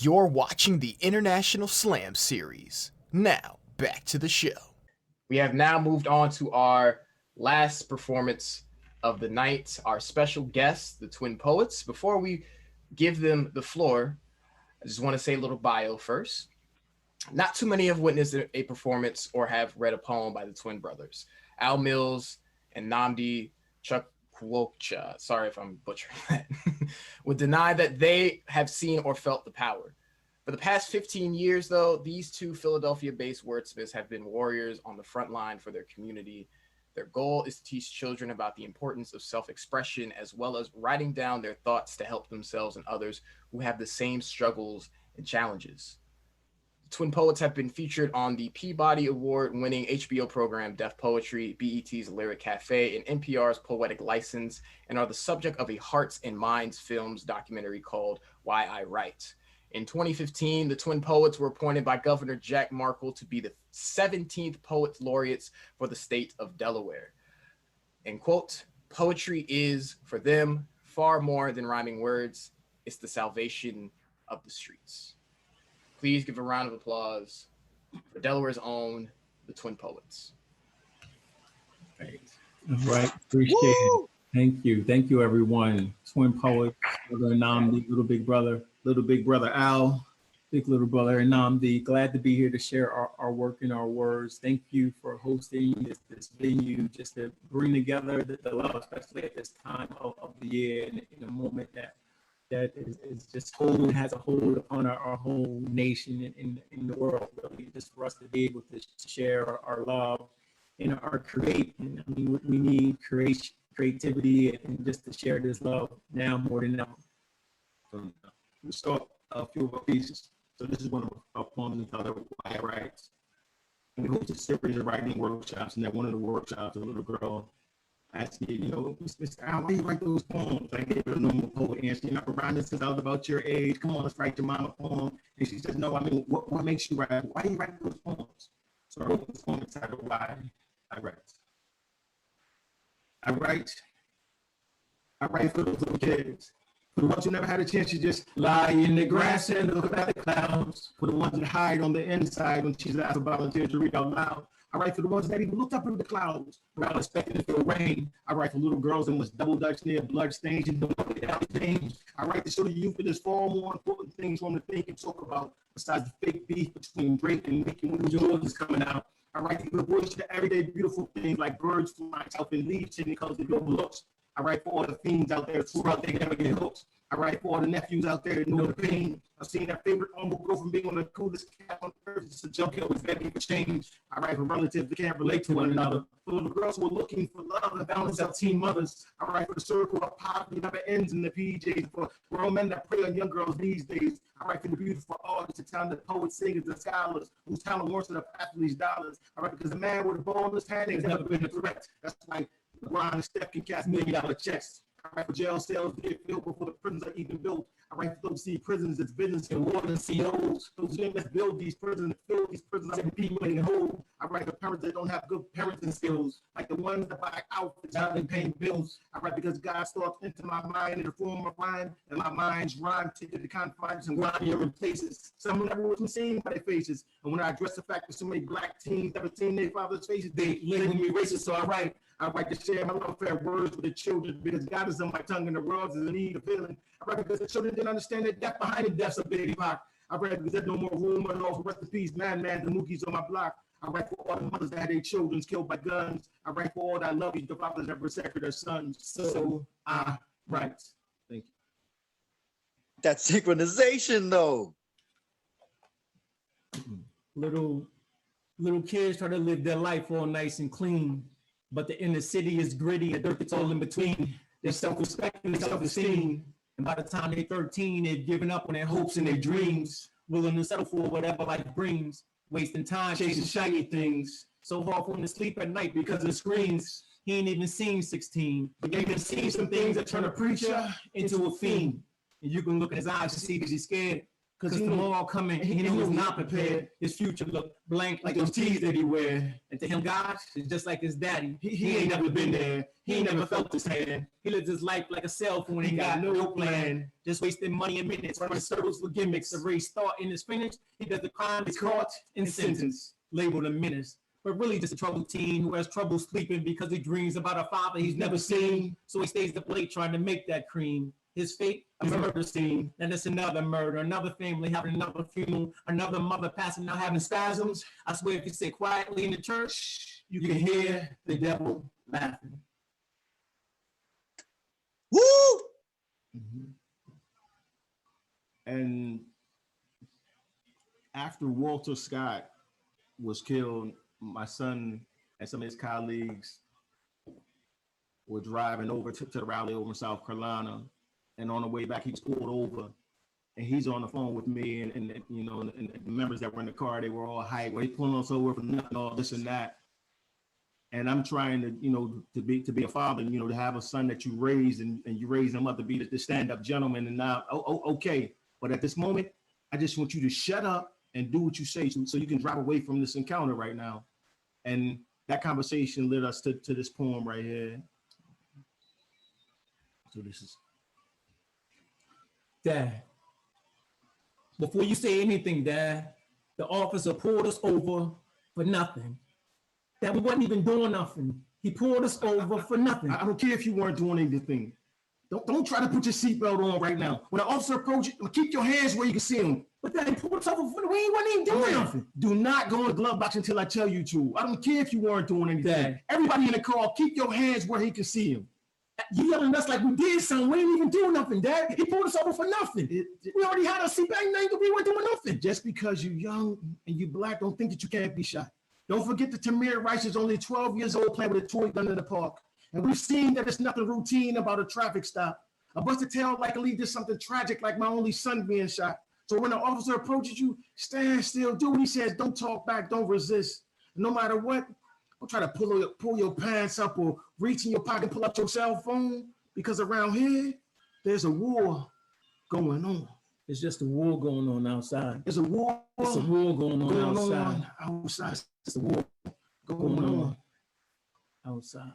You're watching the International Slam Series. Now, back to the show. We have now moved on to our last performance of the night, our special guests, the Twin Poets. Before we give them the floor, I just want to say a little bio first. Not too many have witnessed a performance or have read a poem by the twin brothers, Al Mills and Namdi Chukwokcha. Sorry if I'm butchering that. Would deny that they have seen or felt the power. For the past 15 years, though, these two Philadelphia-based wordsmiths have been warriors on the front line for their community. Their goal is to teach children about the importance of self-expression, as well as writing down their thoughts to help themselves and others who have the same struggles and challenges. Twin Poets have been featured on the Peabody Award-winning HBO program Def Poetry, BET's Lyric Cafe, and NPR's Poetic License, and are the subject of a Hearts and Minds Films documentary called Why I Write. In 2015, the Twin Poets were appointed by Governor Jack Markle to be the 17th Poet Laureates for the state of Delaware. And quote, poetry is, for them, far more than rhyming words. It's the salvation of the streets. Please give a round of applause for Delaware's own, the Twin Poets. Right. Appreciate it. Thank you. Thank you, everyone. Twin Poets, Brother Namdi, little big brother Al, big little brother Namdi. Glad to be here to share our work and our words. Thank you for hosting this venue, just to bring together the love, especially at this time of the year, in a moment that is just has a hold upon our whole nation and in the world, really, just for us to be able to share our love and our creating. I mean, we need creativity and just to share this love now more than ever. So we'll start a few of our pieces. So this is one of our poems entitled Why I Write. And we host a series of writing workshops, and at one of the workshops, a little girl asked me, Mr. Al, why do you write those poems? I gave her a normal poet answer. You're not around this since I was about your age. Come on, let's write your mama poem. And she says, no, I mean, what makes you write? Why do you write those poems? So I wrote this poem entitled Why I Write. I write for those little kids. For the ones who never had a chance to just lie in the grass and look at the clouds. For the ones that hide on the inside when she's asked for volunteers to read out loud. I write for the ones that even looked up into the clouds without expecting to feel rain. I write for little girls in which double dutch near blood stains and don't know without change. I write to show the youth that there's far more important things for them to think and talk about besides the fake beef between Drake and Nicki when Jordan's coming out. I write to give a voice to everyday beautiful things like birds flying south and leaves changing colors of your looks. I write for all the fiends out there who out there never get hooked. I write for all the nephews out there that know the pain. I've seen that favorite uncle go from being one of the coolest cats on earth to junkie always begging for change. I write for relatives that can't relate to one another. For the girls who are looking for love and balance out teen mothers. I write for the circle of poverty that never ends in the PJs. For grown men that prey on young girls these days. I write for the beautiful artists, the talented poets, singers, and scholars whose talent wants to path for these dollars. I write because a man with a ball in his hand has never been a threat. That's why LeBron and Steph can cash $1 million checks. I write for jail cells to get filled before the prisons are even built. I write for those see prisons as business and more than CEOs. Those men that build these prisons, fill these prisons up with people in the hole. I write for parents that don't have good parenting skills, like the ones that buy outfits out and paying bills. I write because God starts into my mind in the form of rhyme, and my mind's rhyme ticket to confines and grimier places. Some never was seen by their faces. And when I address the fact that so many black teens never seen their father's faces, they label me racist. So I write to share my love for words with the children because God is on my tongue and the world is in need of feeling. I write because the children didn't understand the depth behind the depths of Biggie Pac. I write because there's no more room at all for rest in peace, man, the Mookies on my block. I write for all the mothers that had their children killed by guns. I write for all that love you, the fathers that protected their sons. So I write. Thank you. That synchronization, though. Little kids try to live their life all nice and clean. But the inner city is gritty, and dirt gets all in between. Their self-respect and self-esteem. And by the time they're 13, they've given up on their hopes and their dreams, willing to settle for whatever life brings, wasting time chasing shiny things. So hard for him to sleep at night because of the screens. He ain't even seen 16, but you can see some things that turn a preacher into a fiend. And you can look in his eyes to see that he's scared, Because he knew all coming, and he was not prepared. His future looked blank like those tees that he wear. And to him, God is just like his daddy. He ain't never been there. He ain't never felt his hand. He lived his life like a cell phone. He got no plan. Just wasting money and minutes, running circles for gimmicks. The race start and is finished. He does the crime, is caught and sentenced, labeled a menace. But really just a troubled teen who has trouble sleeping because he dreams about a father he's never seen. So he stays up late trying to make that cream. His fate, a murder scene. And it's another murder, another family having another funeral, another mother passing out having spasms. I swear if you sit quietly in the church, you can hear the devil laughing. Woo! And after Walter Scott was killed, my son and some of his colleagues were driving over to the rally over in South Carolina. And on the way back, he was pulled over, and he's on the phone with me, and you know, and the members that were in the car, they were all hyped. Well, he's pulling us over for nothing, all this and that. And I'm trying to, you know, to be a father, you know, to have a son that you raise and you raise him up to be the stand-up gentleman. And now, okay, but at this moment, I just want you to shut up and do what you say, so you can drive away from this encounter right now. And that conversation led us to this poem right here. So this is. Dad, before you say anything, Dad, the officer pulled us over for nothing. Dad, we wasn't even doing nothing. He pulled us over for nothing. I don't care if you weren't doing anything. Don't try to put your seatbelt on right now. When the officer approaches, keep your hands where you can see him. But Dad, he pulled us over for we wasn't even doing nothing. Do not go in the glove box until I tell you to. I don't care if you weren't doing anything. Dad. Everybody in the car, keep your hands where he can see him. You yelling at us like we did something. We ain't even doing nothing, Dad. He pulled us over for nothing. We already had our seatbelt. We weren't doing nothing. Just because you're young and you black, don't think that you can't be shot. Don't forget that Tamir Rice is only 12 years old playing with a toy gun in the park. And we've seen that it's nothing routine about a traffic stop. A busted tail likely did something tragic like my only son being shot. So when the officer approaches you, stand still, do what he says. Don't talk back, don't resist. No matter what, don't try to pull your pants up or reach in your pocket and pull up your cell phone, because around here, there's a war going on. It's just a war going on outside. There's a war. It's a war going on outside. Outside. It's a war Going on outside.